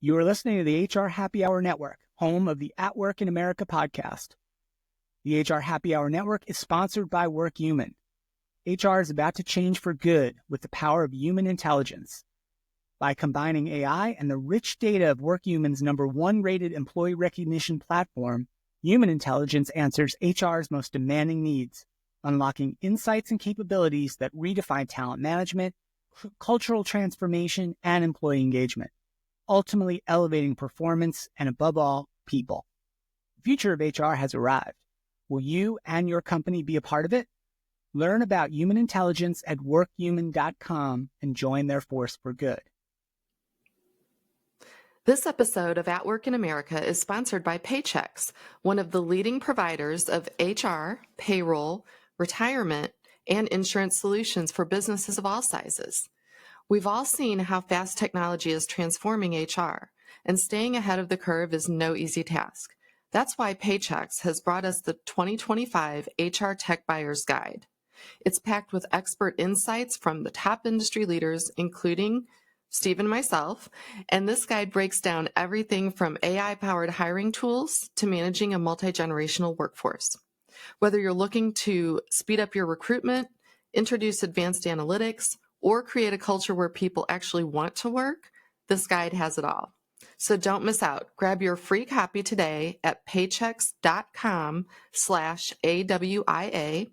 You are listening to the HR Happy Hour Network, home of the At Work in America podcast. The HR Happy Hour Network is sponsored by WorkHuman. HR is about to change for good with the power of human intelligence. By combining AI and the rich data of WorkHuman's #1 rated employee recognition platform, human intelligence answers HR's most demanding needs, unlocking insights and capabilities that redefine talent management, cultural transformation, and employee engagement, ultimately elevating performance and, above all, people. The future of HR has arrived. Will you and your company be a part of it? Learn about human intelligence at workhuman.com and join their force for good. This episode of At Work in America is sponsored by Paychex, one of the leading providers of HR, payroll, retirement, and insurance solutions for businesses of all sizes. We've all seen how fast technology is transforming HR, and staying ahead of the curve is no easy task. That's why Paychex has brought us the 2025 HR Tech Buyer's Guide. It's packed with expert insights from the top industry leaders, including Steve and myself, and this guide breaks down everything from AI-powered hiring tools to managing a multi-generational workforce. Whether you're looking to speed up your recruitment, introduce advanced analytics, or create a culture where people actually want to work, this guide has it all. So don't miss out. Grab your free copy today at paychex.com/AWIA.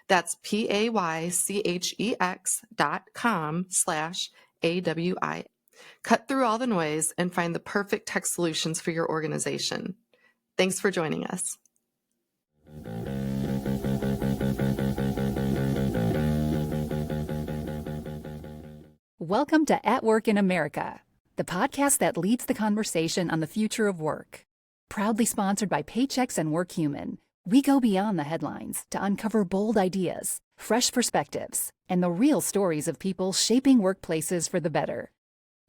That's paychex.com/AWIA. Cut through all the noise and find the perfect tech solutions for your organization. Thanks for joining us. Welcome to At Work in America, the podcast that leads the conversation on the future of work. Proudly sponsored by Paychex and WorkHuman, we go beyond the headlines to uncover bold ideas, fresh perspectives, and the real stories of people shaping workplaces for the better.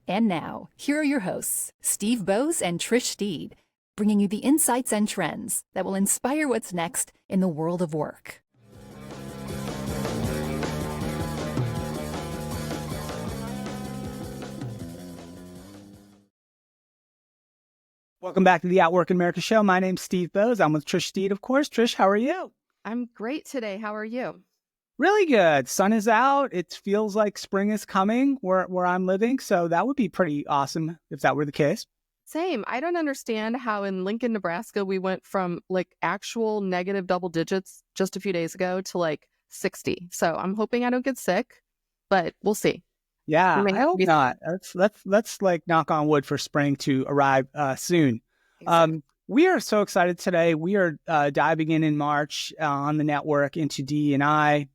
And now, here are your hosts, Steve Boese and Trish Steed, bringing you the insights and trends that will inspire what's next in the world of work. Welcome back to the At Work in America show. My name's Steve Boese. I'm with Trish Steed, of course. Trish, how are you? I'm great today. How are you? Really good. Sun is out. It feels like spring is coming where I'm living. So that would be pretty awesome if that were the case. Same. I don't understand how in Lincoln, Nebraska, we went from like actual negative double digits just a few days ago to like 60. So I'm hoping I don't get sick, but we'll see. Yeah, I hope not. Let's like knock on wood for spring to arrive soon. Exactly. We are so excited today. We are diving in March on the network into DE&I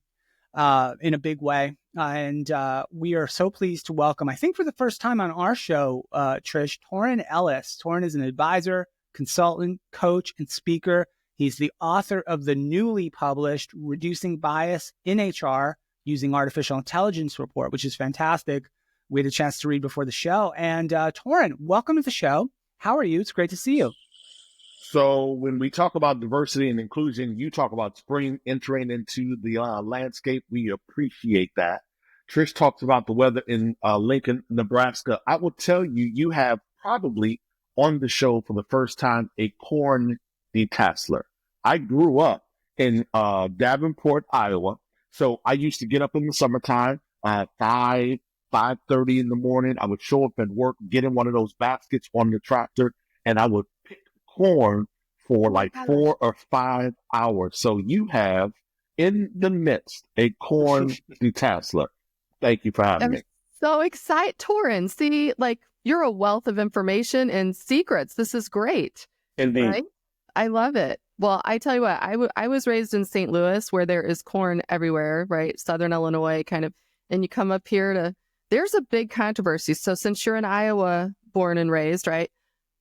in a big way. And we are so pleased to welcome, I think for the first time on our show, Trish, Torin Ellis. Torin is an advisor, consultant, coach, and speaker. He's the author of the newly published Reducing Bias in HR Using Artificial Intelligence report, which is fantastic. We had a chance to read before the show. And Torin, welcome to the show. How are you? It's great to see you. So when we talk about diversity and inclusion, you talk about spring entering into the landscape. We appreciate that. Trish talks about the weather in Lincoln, Nebraska. I will tell you, you have probably on the show for the first time a corn detasseler. I grew up in Davenport, Iowa. So I used to get up in the summertime at 5:30 in the morning. I would show up at work, get in one of those baskets on the tractor, and I would pick corn for like 4 or 5 hours. So you have in the midst a corn detasseler. Thank you for having me. So excited, Torin. See, like you're a wealth of information and secrets. This is great. Indeed. Right? I love it. Well, I tell you what, I was raised in St. Louis where there is corn everywhere, right? Southern Illinois kind of, and you come up here there's a big controversy. So since you're in Iowa, born and raised, right?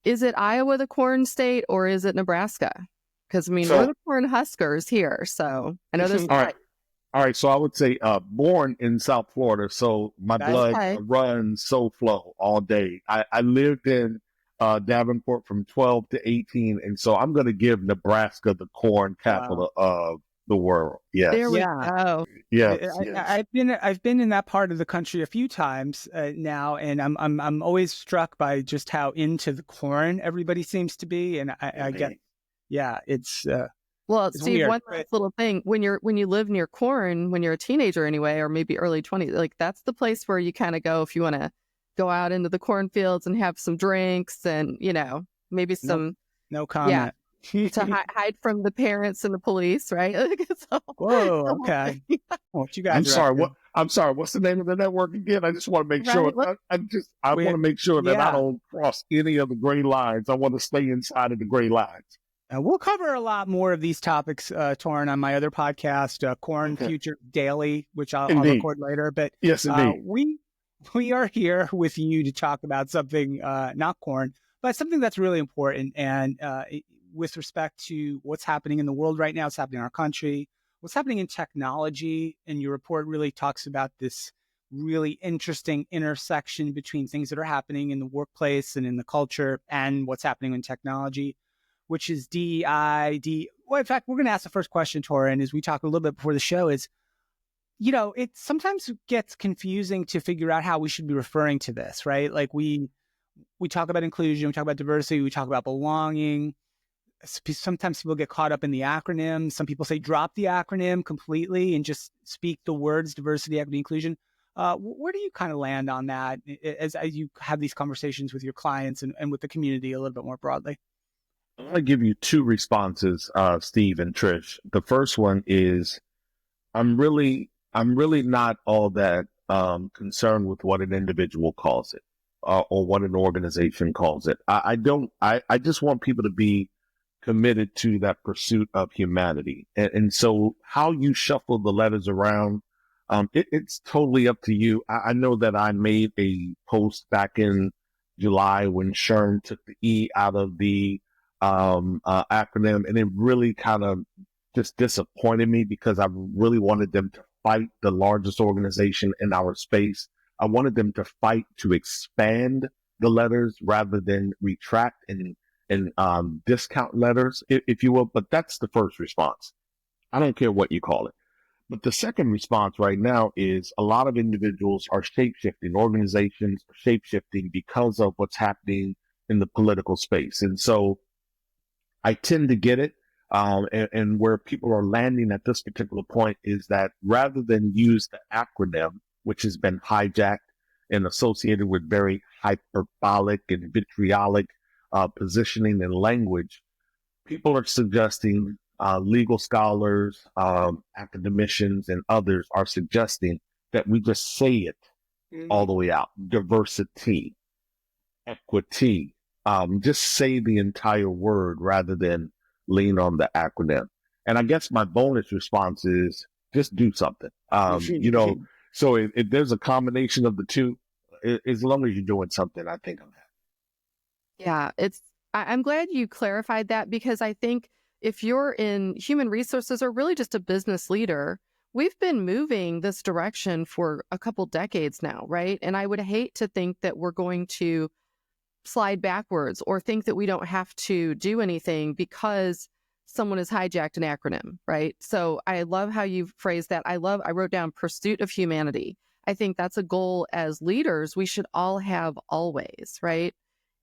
Is it Iowa the corn state or is it Nebraska? Because I mean, we're the corn huskers here. So I know there's all right. So I would say born in South Florida. So my blood runs so flow all day. I lived in Davenport from 12 to 18. And so I'm going to give Nebraska the corn capital of the world. Yes. There we Yeah. go. Yes. I've been in that part of the country a few times now, and I'm always struck by just how into the corn everybody seems to be, and I get, yeah, it's Well, it's Steve, weird. one last little thing. When you live near corn, when you're a teenager anyway, or maybe early 20s, like that's the place where you kind of go if you want to go out into the cornfields and have some drinks and, maybe some, No comment. to hide from the parents and the police, right? So, Whoa, okay. What you guys I'm are sorry. up to. I'm sorry. What's the name of the network again? I just want to make Right, sure. look- I want to make sure that yeah. I don't cross any of the gray lines. I want to stay inside of the gray lines. We'll cover a lot more of these topics, Torin, on my other podcast, Corn Okay. Future Daily, which I'll Indeed. record later. But Yes, indeed. we are here with you to talk about something not corn, but something that's really important. And with respect to what's happening in the world right now, what's happening in our country, what's happening in technology. And your report really talks about this really interesting intersection between things that are happening in the workplace and in the culture and what's happening in technology, which is DEI. Well, in fact, we're going to ask the first question, Torin, as we talked a little bit before the show is, it sometimes gets confusing to figure out how we should be referring to this, right? Like we talk about inclusion, we talk about diversity, we talk about belonging. Sometimes people get caught up in the acronym. Some people say drop the acronym completely and just speak the words diversity, equity, inclusion. Where do you kind of land on that as you have these conversations with your clients and with the community a little bit more broadly? I'm going to give you two responses, Steve and Trish. The first one is I'm really not all that concerned with what an individual calls it or what an organization calls it. I just want people to be committed to that pursuit of humanity. And so how you shuffle the letters around, it's totally up to you. I know that I made a post back in July when Sherm took the E out of the acronym, and it really kind of just disappointed me because I really wanted them to fight the largest organization in our space. I wanted them to fight to expand the letters rather than retract and discount letters, if you will. But that's the first response. I don't care what you call it. But the second response right now is a lot of individuals are shape-shifting, organizations are shape-shifting because of what's happening in the political space. And so I tend to get it. And where people are landing at this particular point is that rather than use the acronym, which has been hijacked and associated with very hyperbolic and vitriolic positioning and language, people are suggesting, legal scholars, academicians, and others are suggesting that we just say it all the way out. Diversity, equity, just say the entire word rather than lean on the acronym. And I guess my bonus response is just do something. So if there's a combination of the two, as long as you're doing something, I think I'm happy. Yeah, I'm glad you clarified that, because I think if you're in human resources or really just a business leader, we've been moving this direction for a couple decades now, right? And I would hate to think that we're going to slide backwards or think that we don't have to do anything because someone has hijacked an acronym, right? So I love how you phrased that. I wrote down pursuit of humanity. I think that's a goal as leaders we should all have always, right?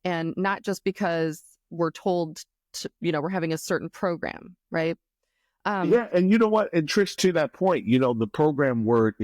And not just because we're told to, we're having a certain program, right? Yeah, and you know what? And Trish, to that point, the program word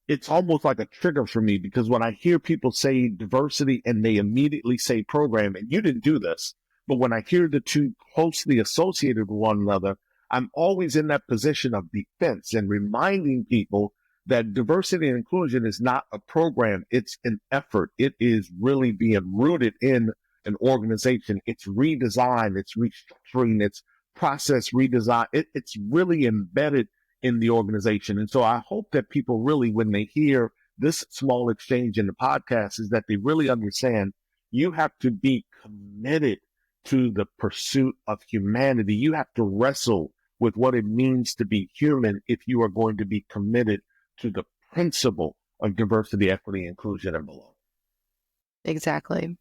it's almost like a trigger for me, because when I hear people say diversity and they immediately say program, and you didn't do this, but when I hear the two closely associated with one another, I'm always in that position of defense and reminding people that diversity and inclusion is not a program. It's an effort. It is really being rooted in an organization. It's redesign, it's restructuring, it's process redesign. It's really embedded in the organization. And so I hope that people really, when they hear this small exchange in the podcast, is that they really understand you have to be committed to the pursuit of humanity. You have to wrestle with what it means to be human if you are going to be committed to the principle of diversity, equity, inclusion, and belonging. Exactly.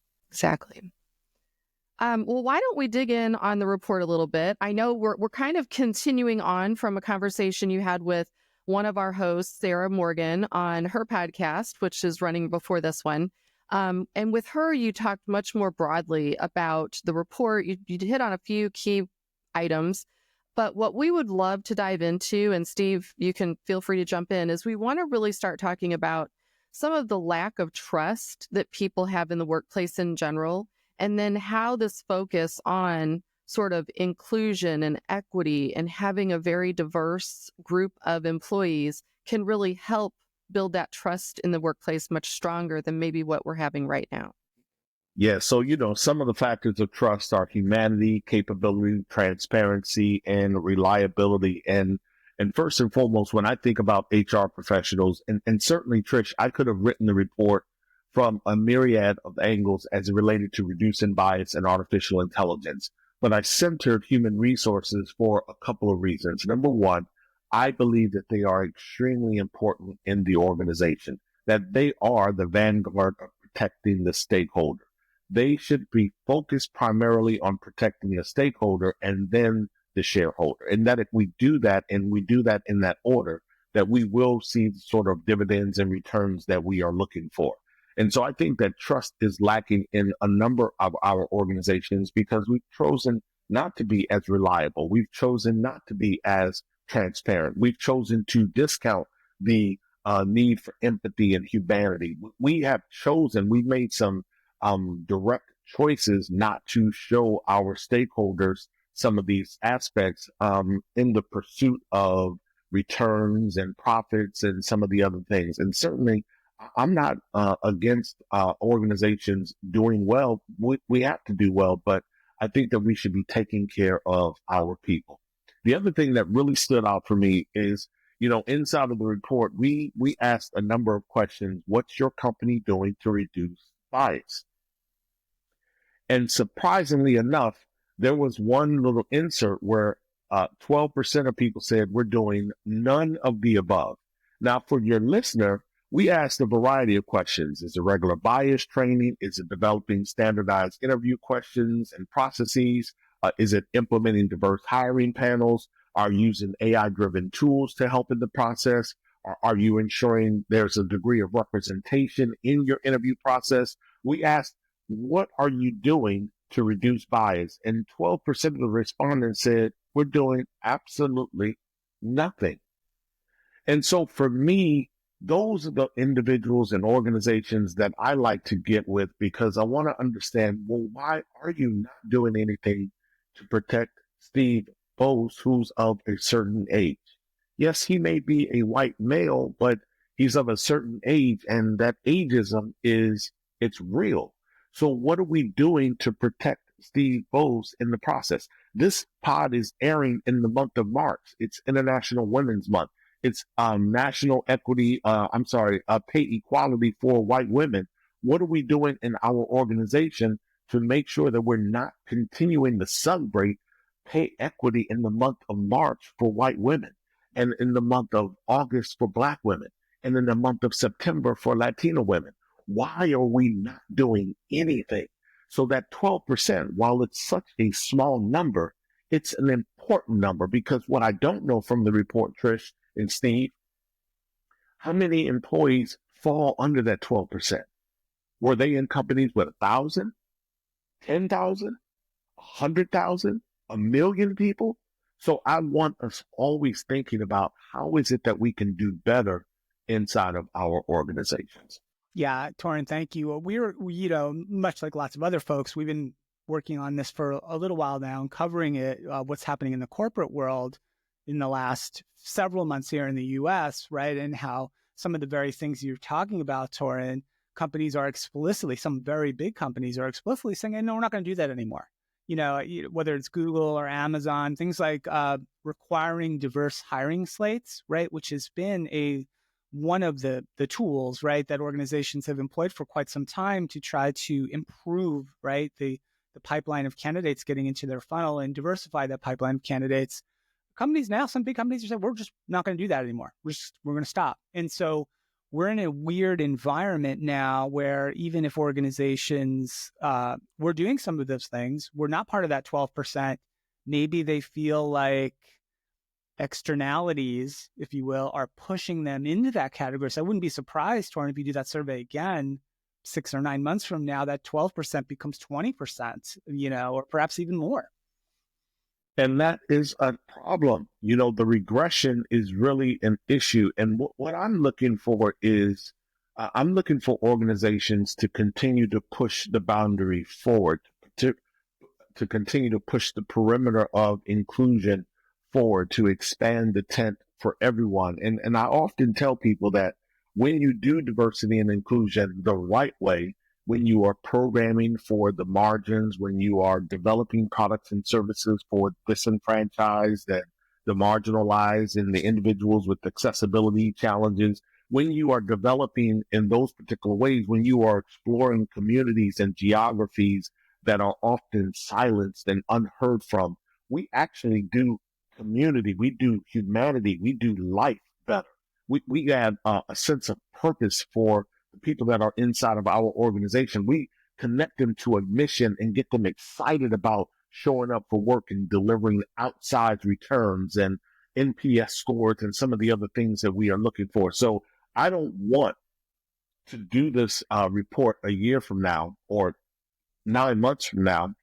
Well, why don't we dig in on the report a little bit? I know we're kind of continuing on from a conversation you had with one of our hosts, Sarah Morgan, on her podcast, which is running before this one. And with her, you talked much more broadly about the report. You hit on a few key items. But what we would love to dive into, and Steve, you can feel free to jump in, is we want to really start talking about some of the lack of trust that people have in the workplace in general, and then how this focus on sort of inclusion and equity and having a very diverse group of employees can really help build that trust in the workplace much stronger than maybe what we're having right now. Yeah, so some of the factors of trust are humanity, capability, transparency, and reliability. And first and foremost, when I think about HR professionals, and certainly Trish, I could have written the report from a myriad of angles as it related to reducing bias and artificial intelligence. But I centered human resources for a couple of reasons. Number one, I believe that they are extremely important in the organization, that they are the vanguard of protecting the stakeholder. They should be focused primarily on protecting the stakeholder and then the shareholder. And that if we do that, and we do that in that order, that we will see the sort of dividends and returns that we are looking for. And so I think that trust is lacking in a number of our organizations because we've chosen not to be as reliable. We've chosen not to be as transparent. We've chosen to discount the need for empathy and humanity. We've made some direct choices not to show our stakeholders some of these aspects in the pursuit of returns and profits and some of the other things. And certainly, I'm not against organizations doing well. We have to do well, but I think that we should be taking care of our people. The other thing that really stood out for me is, inside of the report, we asked a number of questions. What's your company doing to reduce bias? And surprisingly enough, there was one little insert where 12% of people said we're doing none of the above. Now, for your listener, we asked a variety of questions. Is it regular bias training? Is it developing standardized interview questions and processes? Is it implementing diverse hiring panels? Are you using AI-driven tools to help in the process? Or are you ensuring there's a degree of representation in your interview process? We asked, what are you doing to reduce bias? And 12% of the respondents said, we're doing absolutely nothing. And so for me, those are the individuals and organizations that I like to get with because I want to understand, well, why are you not doing anything to protect Steve Boese, who's of a certain age? Yes, he may be a white male, but he's of a certain age, and that ageism it's real. So what are we doing to protect Steve Boese in the process? This pod is airing in the month of March. It's International Women's Month. It's national pay equality for white women. What are we doing in our organization to make sure that we're not continuing to celebrate pay equity in the month of March for white women, and in the month of August for Black women, and in the month of September for Latino women? Why are we not doing anything? So that 12%, while it's such a small number, it's an important number, because what I don't know from the report, Trish and Steve, how many employees fall under that 12%? Were they in companies with 1,000, 10,000, 100,000, 1,000,000 people? So I want us always thinking about how is it that we can do better inside of our organizations. Yeah, Torin, thank you. We're, much like lots of other folks, we've been working on this for a little while now and covering it, what's happening in the corporate world in the last several months here in the U.S., right? And how some of the very things you're talking about, Torin, companies are explicitly, some very big companies are explicitly saying, no, we're not going to do that anymore. Whether it's Google or Amazon, things like requiring diverse hiring slates, right? Which has been one of the tools, right, that organizations have employed for quite some time to try to improve, right, the pipeline of candidates getting into their funnel and diversify that pipeline of candidates. Companies now, some big companies are saying, we're just not going to do that anymore. We're going to stop. And so we're in a weird environment now where even if organizations we're doing some of those things, we're not part of that 12%. Maybe they feel like externalities, if you will, are pushing them into that category. So I wouldn't be surprised, Torin, if you do that survey again 6 or 9 months from now, that 12% becomes 20%, or perhaps even more. And that is a problem. The regression is really an issue. And what I'm looking for is, I'm looking for organizations to continue to push the boundary forward, to continue to push the perimeter of inclusion forward, to expand the tent for everyone. And I often tell people that when you do diversity and inclusion the right way, when you are programming for the margins, when you are developing products and services for disenfranchised and the marginalized and the individuals with accessibility challenges, when you are developing in those particular ways, when you are exploring communities and geographies that are often silenced and unheard from, we actually do community, we do humanity, we do life better. We have a sense of purpose for the people that are inside of our organization. We connect them to a mission and get them excited about showing up for work and delivering outsized returns and NPS scores and some of the other things that we are looking for. So I don't want to do this report a year from now or 9 months from now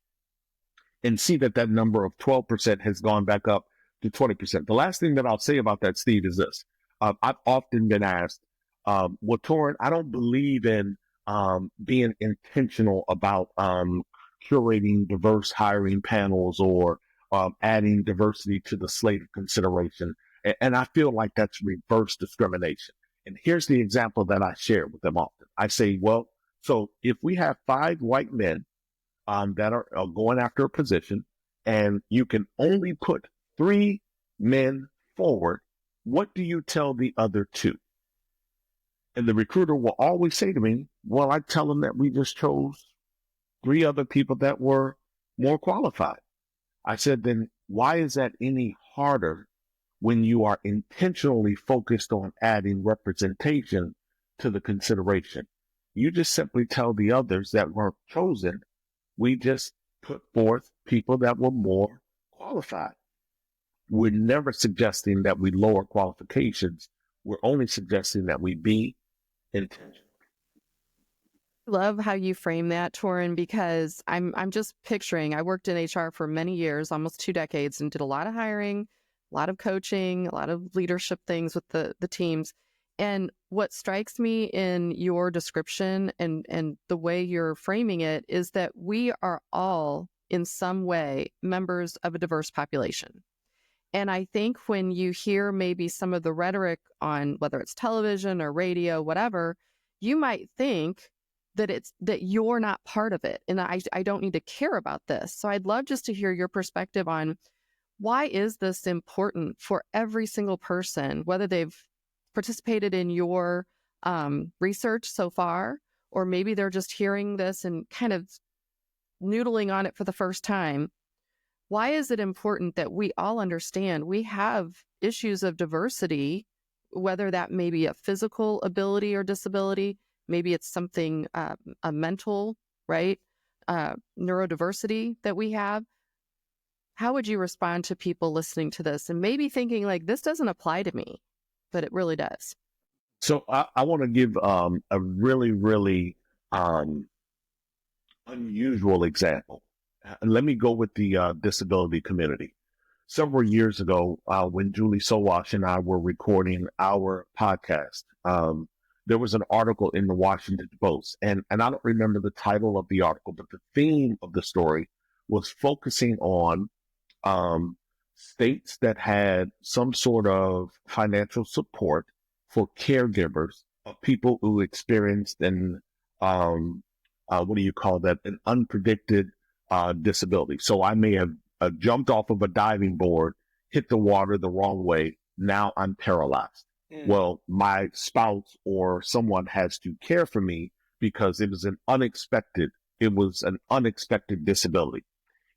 and see that number of 12% has gone back up to 20%. The last thing that I'll say about that, Steve, is this. I've often been asked, well, Torin, I don't believe in being intentional about curating diverse hiring panels or adding diversity to the slate of consideration. And I feel like that's reverse discrimination. And here's the example that I share with them often. I say, well, so if we have 5 white men that are going after a position and you can only put 3 men forward, what do you tell the other 2? And the recruiter will always say to me, well, I tell them that we just chose 3 other people that were more qualified. I said, then why is that any harder when you are intentionally focused on adding representation to the consideration? You just simply tell the others that weren't chosen, we just put forth people that were more qualified. We're never suggesting that we lower qualifications. We're only suggesting that we be intentional. I love how you frame that, Torin, because I'm just picturing, I worked in HR for many years, almost 2 decades, and did a lot of hiring, a lot of coaching, a lot of leadership things with the teams. And what strikes me in your description and the way you're framing it is that we are all in some way members of a diverse population. And I think when you hear maybe some of the rhetoric on whether it's television or radio, whatever, you might think that you're not part of it. And I don't need to care about this. So I'd love just to hear your perspective on why is this important for every single person, whether they've participated in your research so far, or maybe they're just hearing this and kind of noodling on it for the first time. Why is it important that we all understand we have issues of diversity, whether that may be a physical ability or disability, maybe it's something, a mental, right? Neurodiversity that we have. How would you respond to people listening to this and maybe thinking like, this doesn't apply to me, but it really does? So I want to give a really, really unusual example. Let me go with the disability community. Several years ago, when Julie Sowash and I were recording our podcast, there was an article in the Washington Post, and I don't remember the title of the article, but the theme of the story was focusing on states that had some sort of financial support for caregivers of people who experienced an an unpredicted disability. So I may have jumped off of a diving board, hit the water the wrong way. Now I'm paralyzed. Well, my spouse or someone has to care for me because it was an unexpected disability.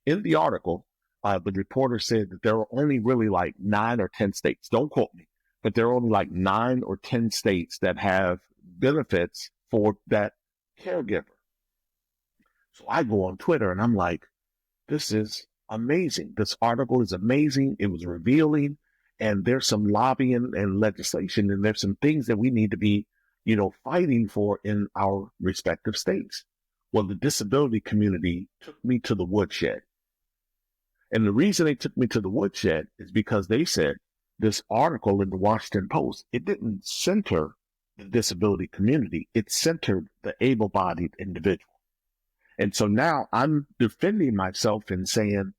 In the article, the reporter said that there were only really like 9 or 10 states, don't quote me, but there are only like 9 or 10 states that have benefits for that caregiver. So I go on Twitter and I'm like, this is amazing. This article is amazing. It was revealing, and there's some lobbying and legislation, and there's some things that we need to be, fighting for in our respective states. Well, the disability community took me to the woodshed. And the reason they took me to the woodshed is because they said this article in the Washington Post, it didn't center the disability community. It centered the able-bodied individual. And so now I'm defending myself and saying,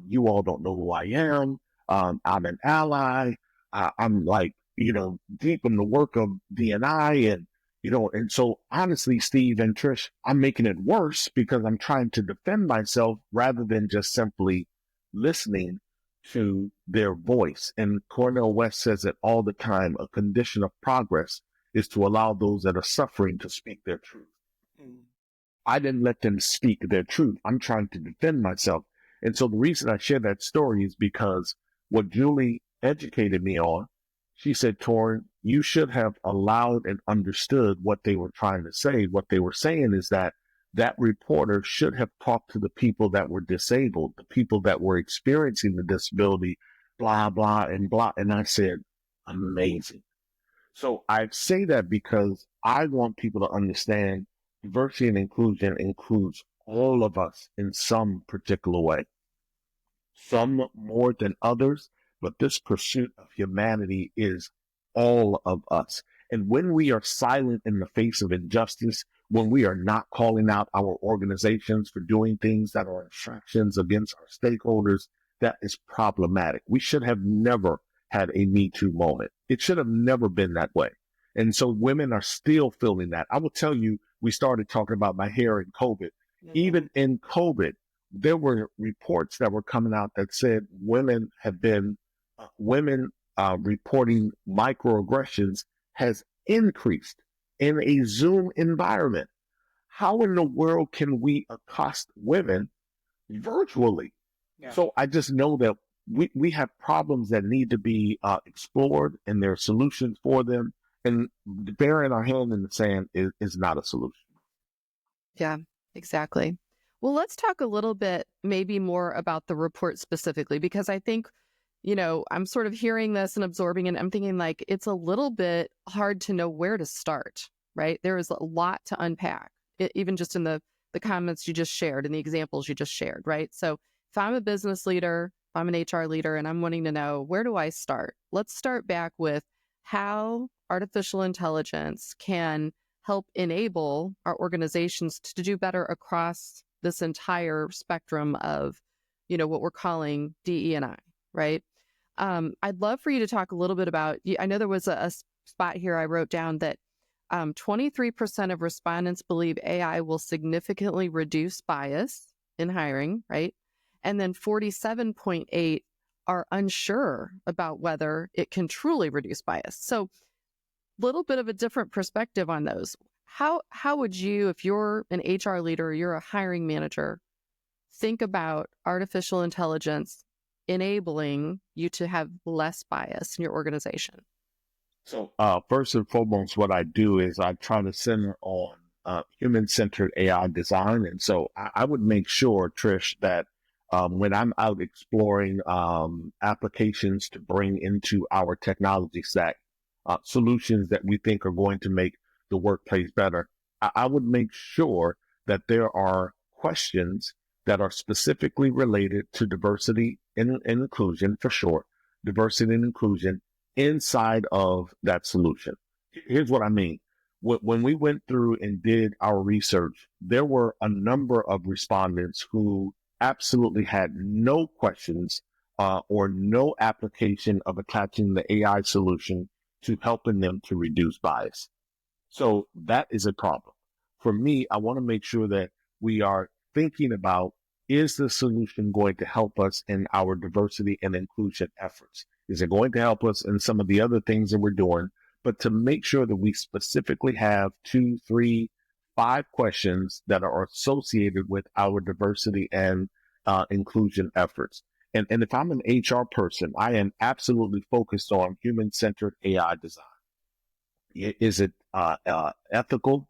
you all don't know who I am. I'm an ally. I'm like, deep in the work of D&I and so honestly, Steve and Trish, I'm making it worse because I'm trying to defend myself rather than just simply listening to their voice. And Cornel West says it all the time. A condition of progress is to allow those that are suffering to speak their truth. I didn't let them speak their truth. I'm trying to defend myself. And so the reason I share that story is because what Julie educated me on, she said, Torin, you should have allowed and understood what they were trying to say. What they were saying is that reporter should have talked to the people that were disabled, the people that were experiencing the disability, blah, blah, and blah. And I said, amazing. So I say that because I want people to understand diversity and inclusion includes all of us in some particular way, some more than others, but this pursuit of humanity is all of us. And when we are silent in the face of injustice, when we are not calling out our organizations for doing things that are infractions against our stakeholders, that is problematic. We should have never had a Me Too moment. It should have never been that way. And so women are still feeling that. I will tell you, we started talking about my hair in COVID. Mm-hmm. Even in COVID, there were reports that were coming out that said women reporting microaggressions has increased in a Zoom environment. How in the world can we accost women virtually? Yeah. So I just know that we have problems that need to be explored, and there are solutions for them. And burying our hand in the sand is not a solution. Yeah, exactly. Well, let's talk a little bit maybe more about the report specifically, because I think, I'm sort of hearing this and absorbing it. I'm thinking like it's a little bit hard to know where to start, right? There is a lot to unpack, even just in the comments you just shared and the examples you just shared, right? So if I'm a business leader, if I'm an HR leader, and I'm wanting to know, where do I start? Let's start back with how artificial intelligence can help enable our organizations to do better across this entire spectrum of, what we're calling DE&I, right? I'd love for you to talk a little bit about, I know there was a spot here I wrote down that 23% of respondents believe AI will significantly reduce bias in hiring, right? And then 47.8 are unsure about whether it can truly reduce bias. So little bit of a different perspective on those. How would you, if you're an HR leader or you're a hiring manager, think about artificial intelligence enabling you to have less bias in your organization? So first and foremost, what I do is I try to center on human-centered AI design. And so I would make sure, Trish, that when I'm out exploring applications to bring into our technology stack, solutions that we think are going to make the workplace better, I would make sure that there are questions that are specifically related to diversity and inclusion, for sure, diversity and inclusion inside of that solution. Here's what I mean. When we went through and did our research, there were a number of respondents who absolutely had no questions or no application of attaching the AI solution to helping them to reduce bias. So that is a problem. For me, I want to make sure that we are thinking about, is the solution going to help us in our diversity and inclusion efforts? Is it going to help us in some of the other things that we're doing? But to make sure that we specifically have 2, 3, 5 questions that are associated with our diversity and inclusion efforts. And if I'm an HR person, I am absolutely focused on human-centered AI design. Is it ethical?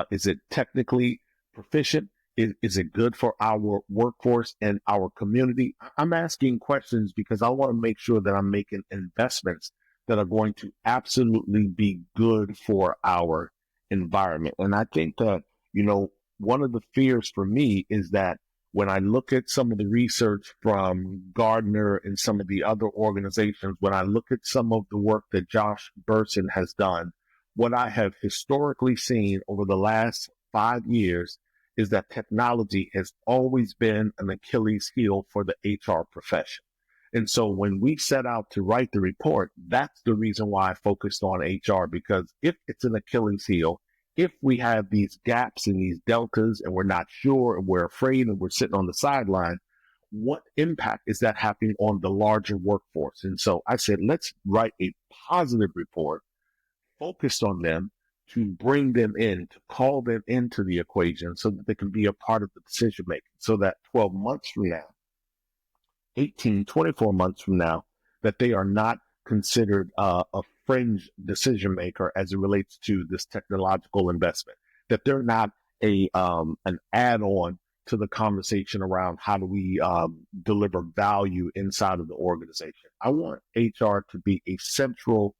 Is it technically proficient? Is it good for our workforce and our community? I'm asking questions because I want to make sure that I'm making investments that are going to absolutely be good for our environment. And I think that, one of the fears for me is that when I look at some of the research from Gardner and some of the other organizations, when I look at some of the work that Josh Bersin has done, what I have historically seen over the last 5 years is that technology has always been an Achilles heel for the HR profession. And so when we set out to write the report, that's the reason why I focused on HR, because if it's an Achilles heel, if we have these gaps and these deltas and we're not sure and we're afraid and we're sitting on the sideline, what impact is that having on the larger workforce? And so I said, let's write a positive report focused on them, to bring them in, to call them into the equation so that they can be a part of the decision making, so that 12 months from now, 18, 24 months from now, that they are not considered a fringe decision maker as it relates to this technological investment, that they're not an add-on to the conversation around how do we deliver value inside of the organization. I want HR to be a central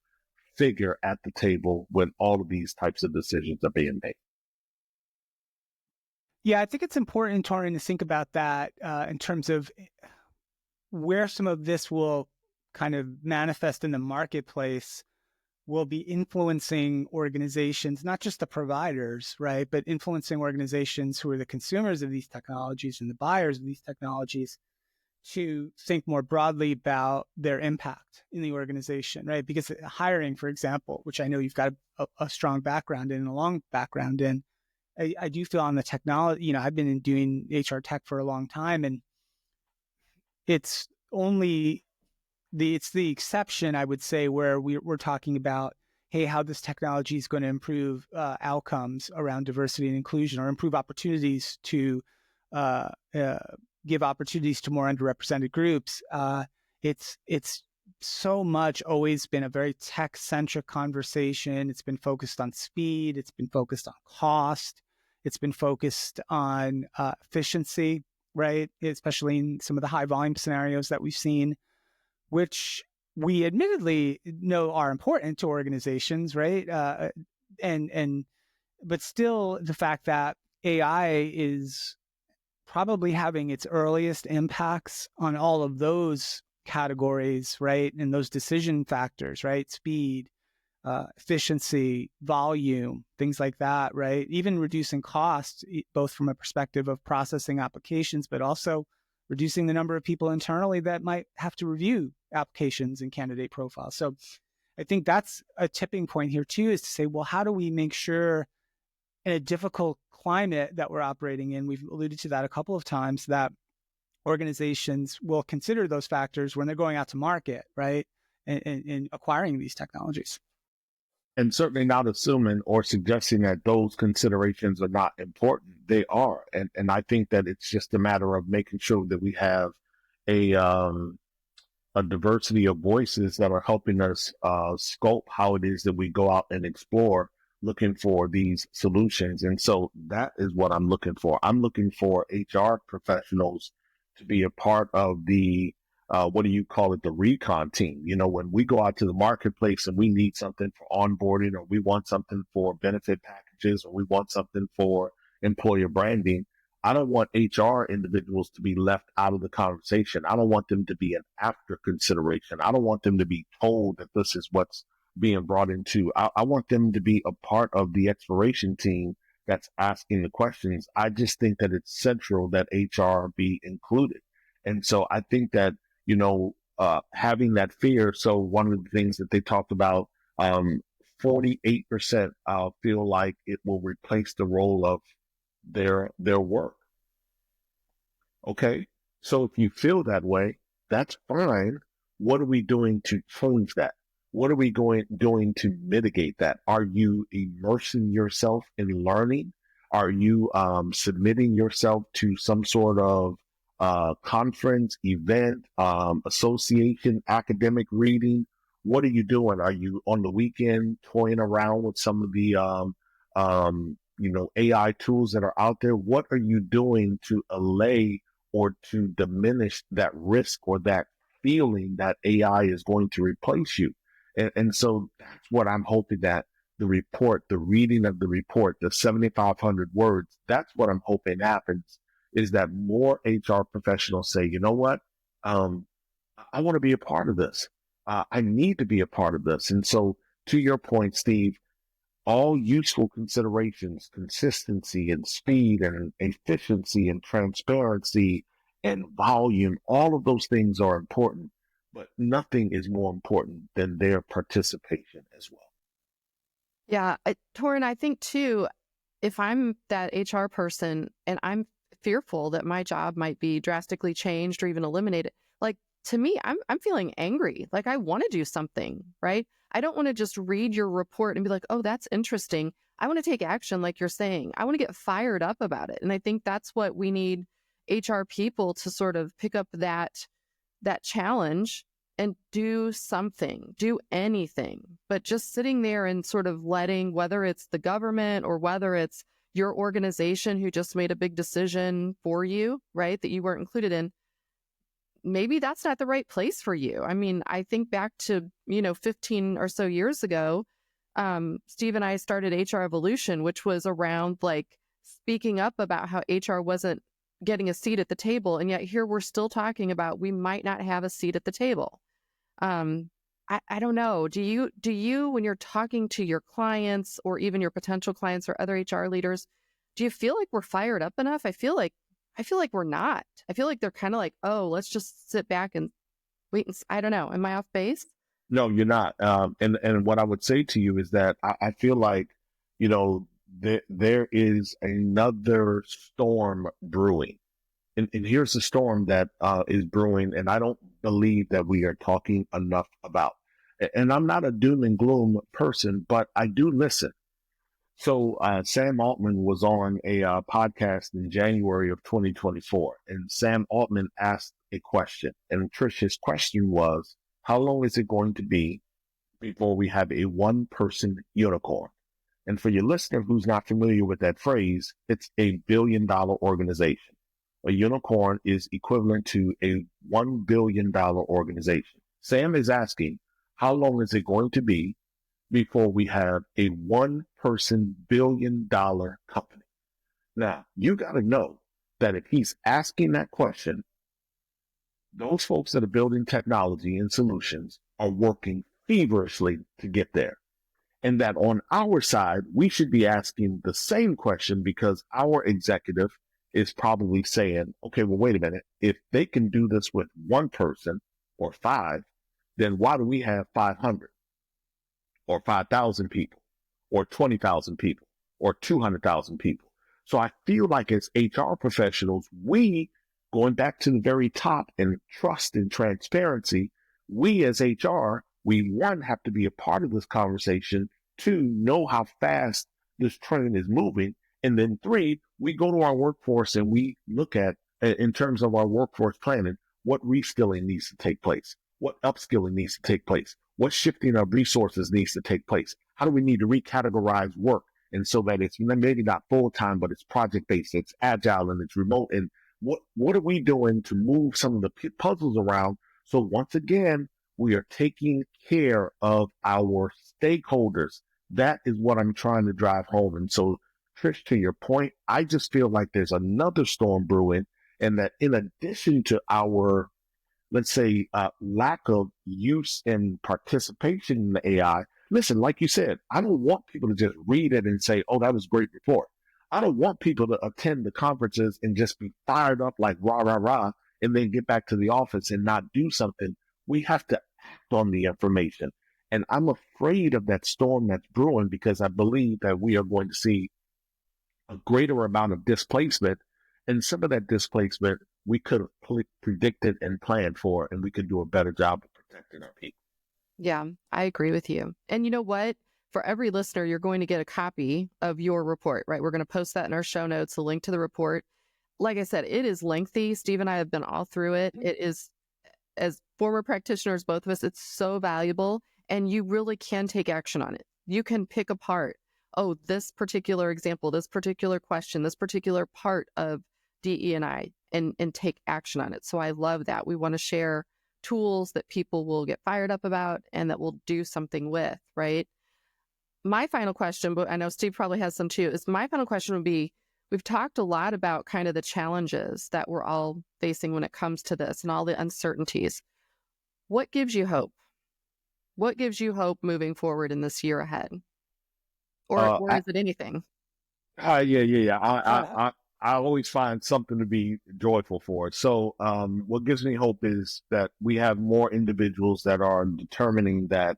figure at the table when all of these types of decisions are being made. Yeah, I think it's important, Torin, to think about that in terms of where some of this will kind of manifest in the marketplace will be influencing organizations, not just the providers, right, but influencing organizations who are the consumers of these technologies and the buyers of these technologies to think more broadly about their impact in the organization, right? Because hiring, for example, which I know you've got a strong background in, a long background in, I do feel on the technology, I've been doing HR tech for a long time, and it's only it's the exception, I would say, where we're talking about, hey, how this technology is going to improve outcomes around diversity and inclusion, or improve opportunities to give opportunities to more underrepresented groups. It's so much always been a very tech-centric conversation. It's been focused on speed. It's been focused on cost. It's been focused on efficiency, right? Especially in some of the high volume scenarios that we've seen, which we admittedly know are important to organizations, right? But still, the fact that AI is probably having its earliest impacts on all of those categories, right? And those decision factors, right? Speed, efficiency, volume, things like that, right? Even reducing costs, both from a perspective of processing applications, but also reducing the number of people internally that might have to review applications and candidate profiles. So I think that's a tipping point here too, is to say, well, how do we make sure in a difficult climate that we're operating in, we've alluded to that a couple of times, that organizations will consider those factors when they're going out to market, right? And acquiring these technologies. And certainly not assuming or suggesting that those considerations are not important. They are. And I think that it's just a matter of making sure that we have a diversity of voices that are helping us scope how it is that we go out and explore, looking for these solutions. And so that is what I'm looking for. I'm looking for HR professionals to be a part of the what do you call it, the recon team. When we go out to the marketplace and we need something for onboarding, or we want something for benefit packages, or we want something for employer branding, I don't want HR individuals to be left out of the conversation. I don't want them to be an after consideration. I don't want them to be told that this is what's being brought into. I want them to be a part of the exploration team that's asking the questions. I just think that it's central that HR be included. And so I think that, having that fear. So one of the things that they talked about, 48% feel like it will replace the role of their work. Okay. So if you feel that way, that's fine. What are we doing to change that? What are we doing to mitigate that? Are you immersing yourself in learning? Are you submitting yourself to some sort of conference, event, association, academic reading? What are you doing? Are you on the weekend toying around with some of the, AI tools that are out there? What are you doing to allay or to diminish that risk or that feeling that AI is going to replace you? And so that's what I'm hoping that the report, the reading of the report, the 7,500 words, that's what I'm hoping happens, is that more HR professionals say, you know what? I want to be a part of this. I need to be a part of this. And so to your point, Steve, all useful considerations, consistency and speed and efficiency and transparency and volume, all of those things are important, but nothing is more important than their participation as well. Yeah, Torin, I think too, if I'm that HR person and I'm fearful that my job might be drastically changed or even eliminated, like to me, I'm feeling angry. Like I want to do something, right? I don't want to just read your report and be like, oh, that's interesting. I want to take action, like you're saying. I want to get fired up about it. And I think that's what we need HR people to sort of pick up that challenge and do something, do anything. But just sitting there and sort of letting, whether it's the government or whether it's your organization who just made a big decision for you, right, that you weren't included in, maybe that's not the right place for you. I mean, I think back to, 15 or so years ago, Steve and I started HR Evolution, which was around like speaking up about how HR wasn't getting a seat at the table. And yet here we're still talking about we might not have a seat at the table. I don't know. Do you, when you're talking to your clients or even your potential clients or other HR leaders, do you feel like we're fired up enough? I feel like we're not. I feel like they're kind of like, oh, let's just sit back and wait. And I don't know. Am I off base? No, you're not. And what I would say to you is that I feel like, there is another storm brewing. And here's the storm that is brewing, and I don't believe that we are talking enough about. And I'm not a doom and gloom person, but I do listen. So Sam Altman was on a podcast in January of 2024, and Sam Altman asked a question. And Trish, his question was, how long is it going to be before we have a one-person unicorn? And for your listener who's not familiar with that phrase, it's a billion-dollar organization. A unicorn is equivalent to a $1 billion organization. Sam is asking, how long is it going to be before we have a one-person billion-dollar company? Now, you got to know that if he's asking that question, those folks that are building technology and solutions are working feverishly to get there. And that on our side, we should be asking the same question because our executive is probably saying, okay, well, wait a minute. If they can do this with one person or five, then why do we have 500 or 5,000 people or 20,000 people or 200,000 people? So I feel like as HR professionals, we, going back to the very top and trust and transparency, we as HR, we one, have to be a part of this conversation, two, know how fast this train is moving, and then three, we go to our workforce and we look at, in terms of our workforce planning, what reskilling needs to take place, what upskilling needs to take place, what shifting of resources needs to take place. How do we need to recategorize work? And so that it's maybe not full-time, but it's project-based, it's agile, and it's remote. And what are we doing to move some of the puzzles around? So once again, we are taking care of our stakeholders. That is what I'm trying to drive home. And so, Trish, to your point, I just feel like there's another storm brewing, and that in addition to our, let's say, lack of use and participation in the AI, listen, like you said, I don't want people to just read it and say, oh, that was a great report. I don't want people to attend the conferences and just be fired up like rah, rah, rah, and then get back to the office and not do something. We have to act on the information. And I'm afraid of that storm that's brewing because I believe that we are going to see a greater amount of displacement. And some of that displacement we could have predicted and planned for, and we could do a better job of protecting our people. Yeah, I agree with you. And you know what? For every listener, you're going to get a copy of your report, right? We're going to post that in our show notes, a link to the report. like I said, it is lengthy. Steve and I have been all through it. It is, as former practitioners, both of us, it's so valuable, and you really can take action on it. You can pick apart, oh, this particular example, this particular question, this particular part of DE&I, and take action on it. So I love that. We want to share tools that people will get fired up about and that we'll do something with, right? My final question, but I know Steve probably has some too, is my final question would be, we've talked a lot about kind of the challenges that we're all facing when it comes to this and all the uncertainties. What gives you hope? What gives you hope moving forward in this year ahead? Or is it anything? Yeah. I always find something to be joyful for. So what gives me hope is that we have more individuals that are determining that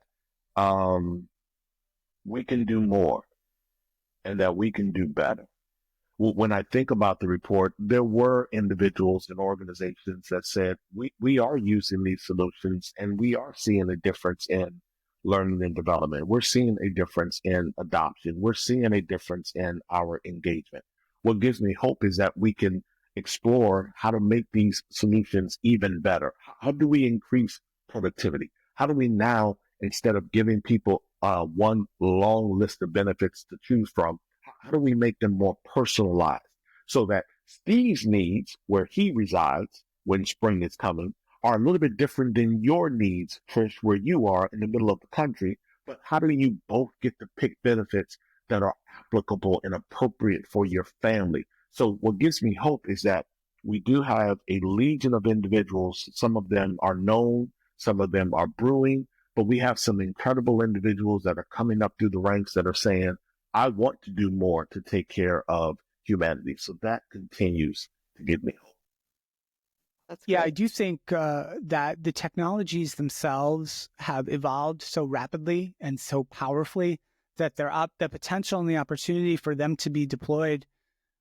we can do more and that we can do better. When I think about the report, there were individuals and organizations that said, we are using these solutions and we are seeing a difference in learning and development. We're seeing a difference in adoption. We're seeing a difference in our engagement. What gives me hope is that we can explore how to make these solutions even better. How do we increase productivity? How do we now, instead of giving people one long list of benefits to choose from, how do we make them more personalized so that Steve's needs, where he resides when spring is coming, are a little bit different than your needs, Trish, where you are in the middle of the country. But how do you both get to pick benefits that are applicable and appropriate for your family? So what gives me hope is that we do have a legion of individuals. Some of them are known, some of them are brewing, but we have some incredible individuals that are coming up through the ranks that are saying, I want to do more to take care of humanity. So that continues to give me hope. That's Yeah, great. I do think that the technologies themselves have evolved so rapidly and so powerfully that the potential and the opportunity for them to be deployed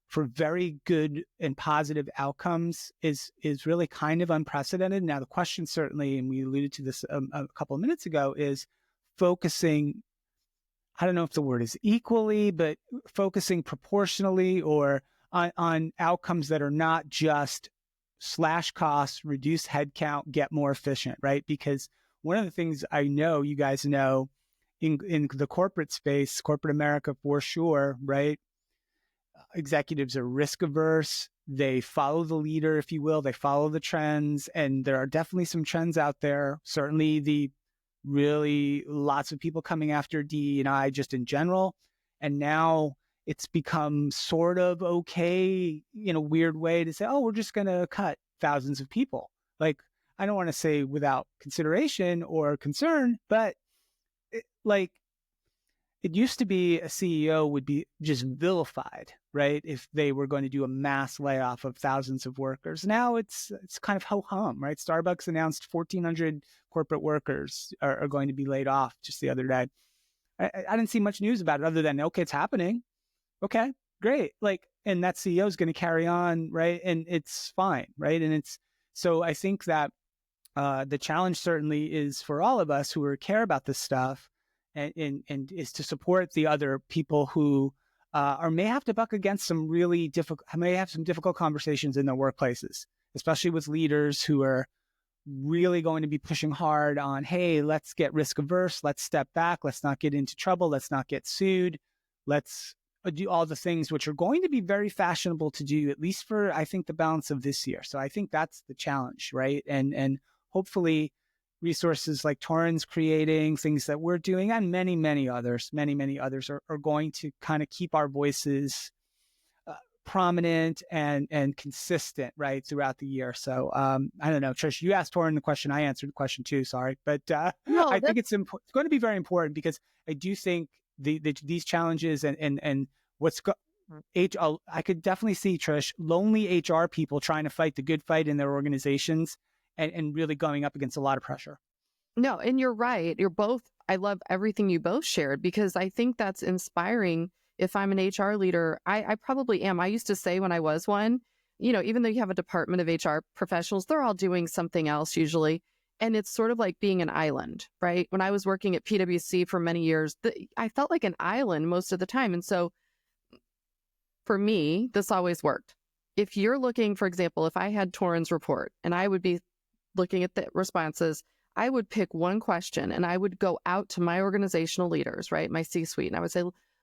for very good and positive outcomes is really kind of unprecedented. Now, the question certainly, and we alluded to this a couple of minutes ago, is focusing, I don't know if the word is equally, but focusing proportionally or on outcomes that are not just slash costs, reduce headcount, get more efficient, right? Because one of the things I know, you guys know, in the corporate space, corporate America for sure, right? Executives are risk averse. They follow the leader, if you will. They follow the trends. And there are definitely some trends out there. Certainly the really lots of people coming after DE&I just in general. And now it's become sort of okay in a weird way to say, oh, we're just going to cut thousands of people. Like, I don't want to say without consideration or concern, but it used to be a CEO would be just vilified, right? If they were going to do a mass layoff of thousands of workers. Now it's kind of ho-hum, right? Starbucks announced 1,400 corporate workers are going to be laid off just the other day. I didn't see much news about it other than, okay, it's happening. Okay, great. And that CEO is going to carry on, right? And it's fine, right? And so I think that the challenge certainly is for all of us who care about this stuff, and is to support the other people who may have to buck against some really difficult conversations in their workplaces, especially with leaders who are really going to be pushing hard on, hey, let's get risk averse, let's step back, let's not get into trouble, let's not get sued, let's do all the things which are going to be very fashionable to do, at least for, I think, the balance of this year. So I think that's the challenge, right? And hopefully resources like Torin's creating, things that we're doing, and many others are going to kind of keep our voices prominent and consistent, right, throughout the year. So I don't know, Trish, you asked Torin the question, I answered the question too, sorry. But No, I think it's going to be very important because I do think these challenges and what's I could definitely see, Trish, lonely HR people trying to fight the good fight in their organizations and really going up against a lot of pressure. No, and you're right. I love everything you both shared because I think that's inspiring. If I'm an HR leader, I probably am. I used to say when I was one, even though you have a department of HR professionals, they're all doing something else usually. And it's sort of like being an island, right? When I was working at PwC for many years, I felt like an island most of the time. And so for me, this always worked. if you're looking, for example, if I had Torin's report and I would be looking at the responses, I would pick one question and I would go out to my organizational leaders, right? My C-suite. And I would say,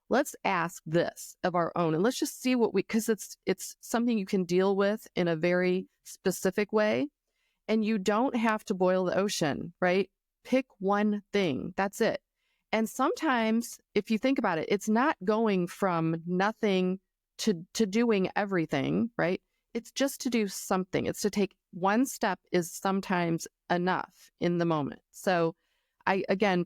let's ask this of our own and let's just see what because it's something you can deal with in a very specific way. And you don't have to boil the ocean, right? Pick one thing. That's it. And sometimes if you think about it, it's not going from nothing to doing everything, right? It's just to do something. It's to take one step is sometimes enough in the moment. So again,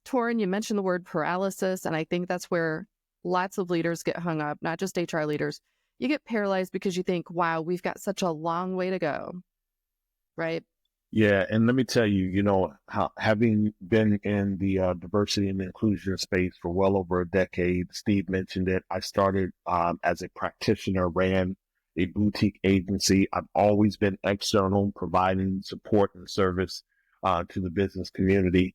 Torin, you mentioned the word paralysis, and I think that's where lots of leaders get hung up, not just HR leaders. You get paralyzed because you think, wow, we've got such a long way to go, right? Yeah, and let me tell you, how having been in the diversity and inclusion space for well over a decade, Steve mentioned it. I started as a practitioner, ran a boutique agency. I've always been external, providing support and service to the business community.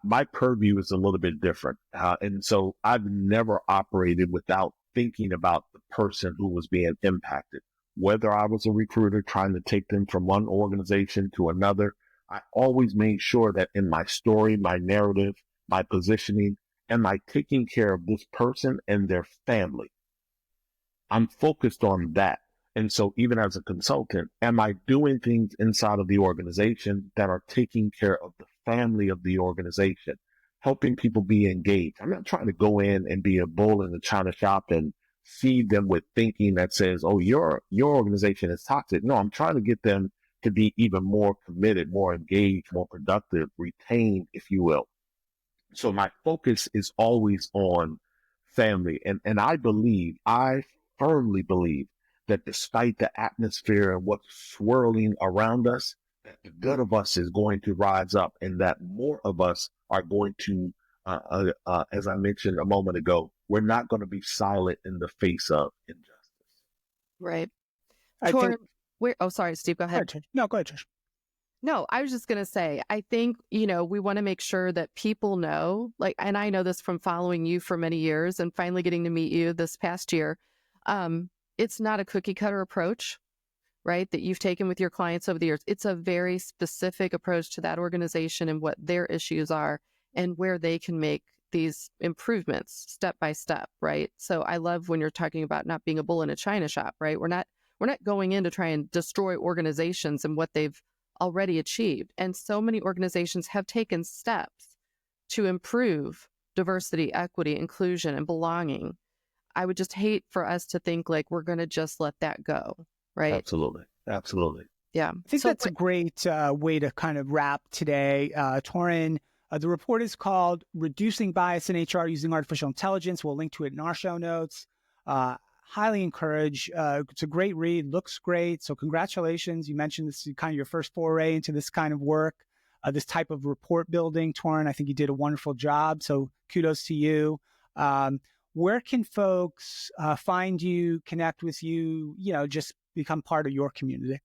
My purview is a little bit different. And so I've never operated without thinking about the person who was being impacted. Whether I was a recruiter trying to take them from one organization to another, I always made sure that in my story, my narrative, my positioning, and my taking care of this person and their family, I'm focused on that. And so even as a consultant, am I doing things inside of the organization that are taking care of the family of the organization, helping people be engaged? I'm not trying to go in and be a bull in the china shop and feed them with thinking that says, oh, your organization is toxic. No, I'm trying to get them to be even more committed, more engaged, more productive, retained, if you will. So my focus is always on family. And I firmly believe that despite the atmosphere and what's swirling around us, that the good of us is going to rise up and that more of us are going to, as I mentioned a moment ago, we're not going to be silent in the face of injustice. Right. I think. Oh, sorry, Steve, go ahead. No, go ahead, Trish. No, I was just going to say, I think, we want to make sure that people know, and I know this from following you for many years and finally getting to meet you this past year. It's not a cookie cutter approach, right, that you've taken with your clients over the years. It's a very specific approach to that organization and what their issues are and where they can make these improvements step by step, right? So I love when you're talking about not being a bull in a china shop, right? We're not going in to try and destroy organizations and what they've already achieved. And so many organizations have taken steps to improve diversity, equity, inclusion, and belonging. I would just hate for us to think like we're going to just let that go, right? Absolutely. Yeah. I think that's a great way to kind of wrap today. Torin, the report is called Reducing Bias in HR Using Artificial Intelligence. We'll link to it in our show notes. Highly encourage. It's a great read, looks great. So congratulations. You mentioned this is kind of your first foray into this kind of work, this type of report building. Torin, I think you did a wonderful job. So kudos to you. Where can folks find you, connect with you, just become part of your community?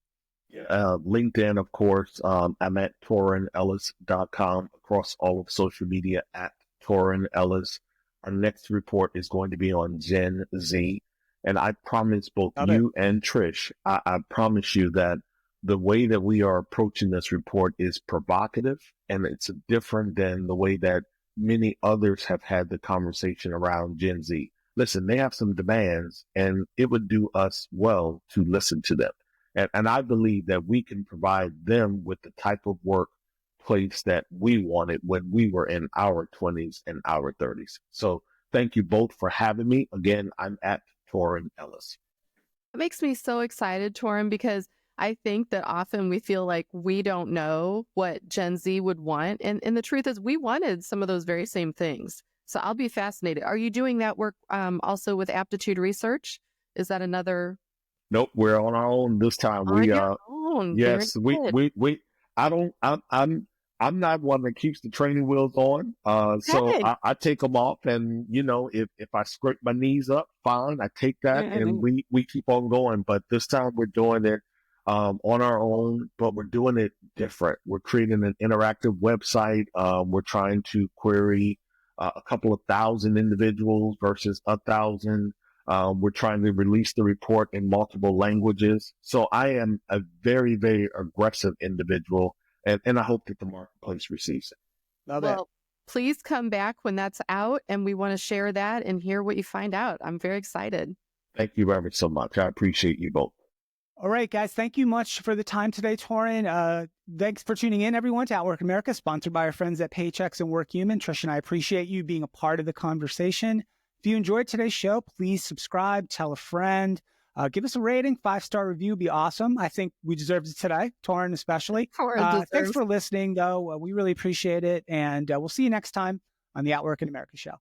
LinkedIn, of course. I'm at torinellis.com, across all of social media at Torin Ellis. Our next report is going to be on Gen Z. And I promise both you and Trish, I promise you that the way that we are approaching this report is provocative, and it's different than the way that many others have had the conversation around Gen Z. Listen, they have some demands, and it would do us well to listen to them. And I believe that we can provide them with the type of workplace that we wanted when we were in our 20s and our 30s. So thank you both for having me. Again, I'm at Torin Ellis. It makes me so excited, Torin, because I think that often we feel like we don't know what Gen Z would want. And the truth is we wanted some of those very same things. So I'll be fascinated. Are you doing that work also with aptitude research? Is that another? Nope, we're on our own this time. Yes, I'm not one that keeps the training wheels on. So I take them off, and if I scrape my knees up, fine, I take that, and we keep on going. But this time we're doing it on our own, but we're doing it different. We're creating an interactive website. We're trying to query a couple of thousand individuals versus 1,000 We're trying to release the report in multiple languages. So I am a very, very aggressive individual, and I hope that the marketplace receives it. Love Well, it. please come back when that's out, and we want to share that and hear what you find out. I'm very excited. Thank you very much so much. I appreciate you both. All right, guys. Thank you much for the time today, Torin. Thanks for tuning in, everyone, to Outwork America, sponsored by our friends at Paychex and WorkHuman. Trish and I appreciate you being a part of the conversation. If you enjoyed today's show, please subscribe, tell a friend, give us a rating, 5-star review would be awesome. I think we deserved it today, Torin especially. Thanks for listening, though. We really appreciate it, and we'll see you next time on the Outwork in America show.